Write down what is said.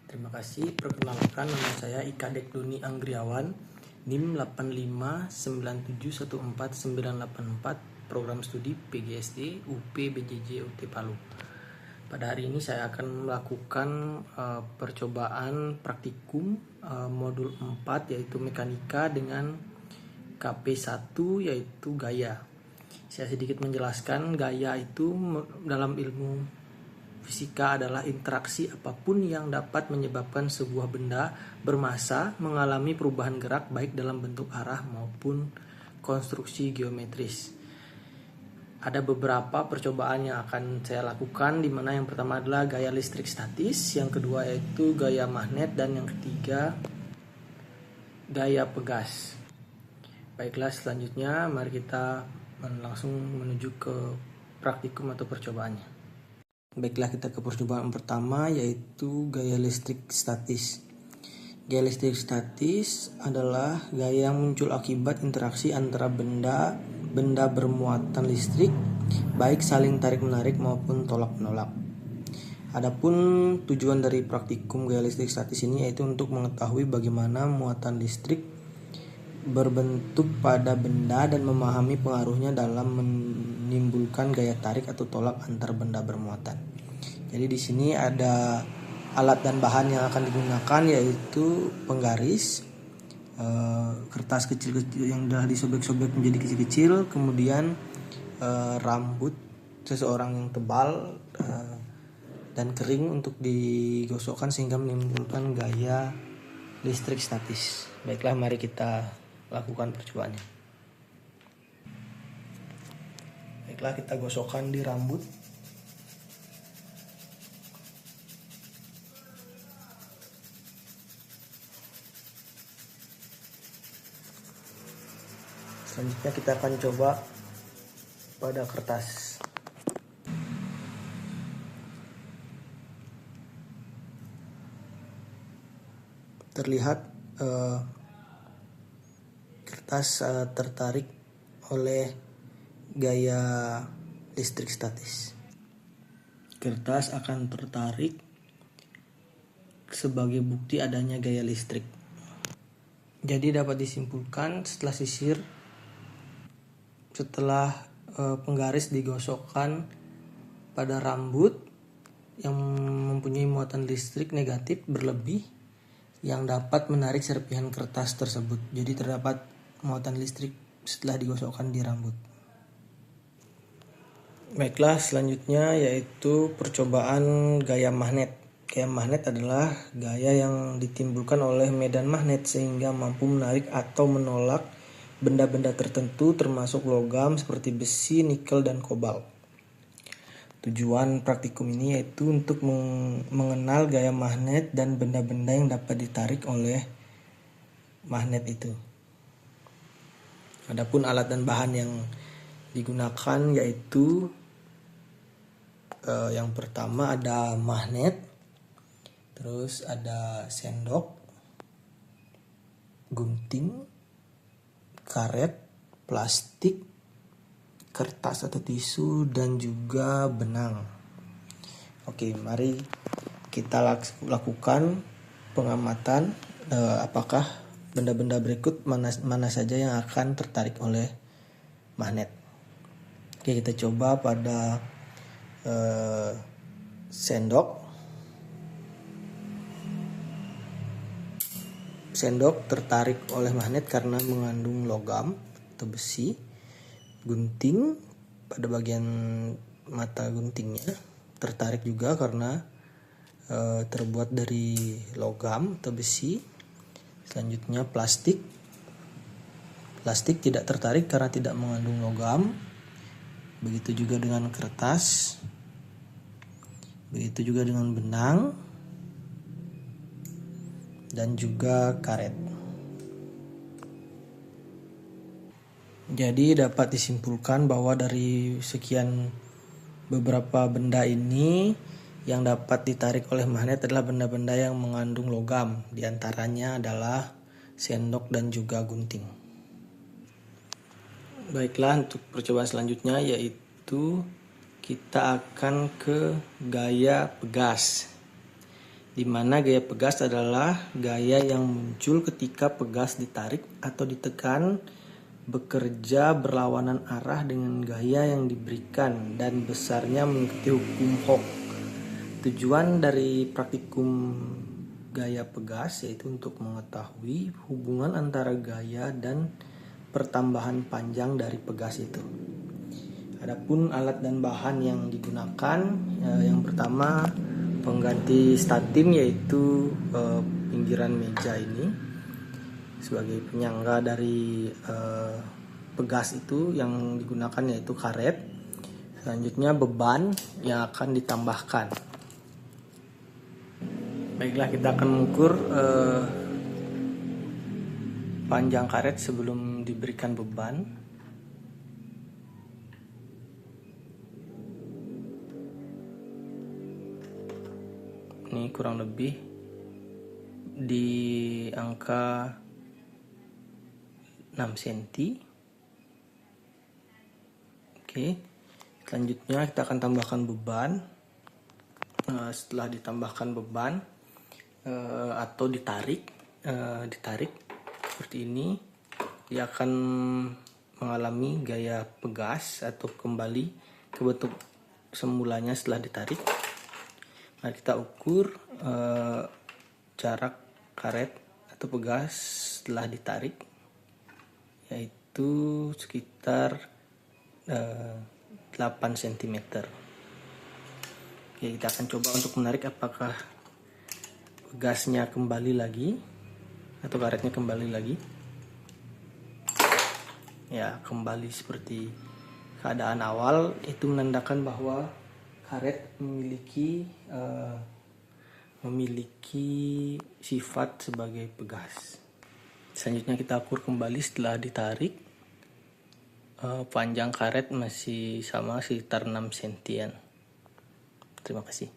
Terima kasih. Perkenalkan, nama saya Ika Dekdoni Anggriawan, NIM 8597149494, program studi PGSD UP BJJ UT Palu. Pada hari ini saya akan melakukan percobaan praktikum modul 4 yaitu mekanika dengan KP1 yaitu gaya. Saya sedikit menjelaskan, gaya itu dalam ilmu fisika adalah interaksi apapun yang dapat menyebabkan sebuah benda bermassa mengalami perubahan gerak baik dalam bentuk arah maupun konstruksi geometris. Ada beberapa percobaan yang akan saya lakukan, di mana yang pertama adalah gaya listrik statis, yang kedua yaitu gaya magnet, dan yang ketiga gaya pegas. Baiklah, selanjutnya mari kita langsung menuju ke praktikum atau percobaannya. Baiklah, kita ke percobaan pertama yaitu gaya listrik statis. Gaya listrik statis adalah gaya yang muncul akibat interaksi antara benda bermuatan listrik, baik saling tarik-menarik maupun tolak-menolak. Adapun tujuan dari praktikum gaya listrik statis ini yaitu untuk mengetahui bagaimana muatan listrik berbentuk pada benda dan memahami pengaruhnya dalam menimbulkan gaya tarik atau tolak antar benda bermuatan. Jadi di sini ada alat dan bahan yang akan digunakan yaitu penggaris, kertas kecil-kecil yang sudah disobek-sobek menjadi kecil-kecil, kemudian rambut seseorang yang tebal dan kering untuk digosokkan sehingga menimbulkan gaya listrik statis. Baiklah, mari kita lakukan percobaannya. Baiklah, kita gosokkan di rambut. Selanjutnya kita akan coba pada kertas. Terlihat kertas tertarik oleh gaya listrik statis. Kertas akan tertarik sebagai bukti adanya gaya listrik. Jadi dapat disimpulkan setelah penggaris digosokkan pada rambut yang mempunyai muatan listrik negatif berlebih yang dapat menarik serpihan kertas tersebut. Jadi terdapat muatan listrik setelah digosokkan di rambut. Baiklah, selanjutnya yaitu percobaan gaya magnet. Gaya magnet adalah gaya yang ditimbulkan oleh medan magnet sehingga mampu menarik atau menolak benda-benda tertentu termasuk logam seperti besi, nikel, dan kobalt. Tujuan praktikum ini yaitu untuk mengenal gaya magnet dan benda-benda yang dapat ditarik oleh magnet itu. Adapun alat dan bahan yang digunakan yaitu yang pertama ada magnet, terus ada sendok, gunting, karet, plastik, kertas atau tisu, dan juga benang. Oke, mari kita lakukan pengamatan apakah benda-benda berikut mana saja yang akan tertarik oleh magnet. Oke, kita coba pada sendok. Sendok tertarik oleh magnet karena mengandung logam atau besi. Gunting pada bagian mata guntingnya tertarik juga karena terbuat dari logam atau besi. Selanjutnya plastik tidak tertarik karena tidak mengandung logam. Begitu juga dengan kertas. Begitu juga dengan benang dan juga karet. Jadi dapat disimpulkan bahwa dari sekian beberapa benda ini yang dapat ditarik oleh magnet adalah benda-benda yang mengandung logam. Di antaranya adalah sendok dan juga gunting. Baiklah, untuk percobaan selanjutnya yaitu kita akan ke gaya pegas. di mana gaya pegas adalah gaya yang muncul ketika pegas ditarik atau ditekan bekerja berlawanan arah dengan gaya yang diberikan dan besarnya mengikuti hukum Hooke. Tujuan dari praktikum gaya pegas yaitu untuk mengetahui hubungan antara gaya dan pertambahan panjang dari pegas itu. Adapun alat dan bahan yang digunakan, yang pertama pengganti statim yaitu pinggiran meja ini sebagai penyangga dari pegas itu yang digunakan yaitu karet. Selanjutnya beban yang akan ditambahkan. Baiklah, kita akan mengukur panjang karet sebelum diberikan beban. Ini kurang lebih di angka 6 cm. Oke, selanjutnya kita akan tambahkan beban. Setelah ditambahkan beban atau ditarik seperti ini, dia akan mengalami gaya pegas atau kembali ke bentuk semulanya setelah ditarik. Nah, kita ukur jarak karet atau pegas setelah ditarik, yaitu sekitar 8 cm. Oke, kita akan coba untuk menarik apakah pegasnya kembali lagi atau karetnya kembali lagi. Ya, kembali seperti keadaan awal, itu menandakan bahwa karet memiliki sifat sebagai pegas. Selanjutnya kita ukur kembali setelah ditarik. Panjang karet masih sama sekitar 6 cm. Terima kasih.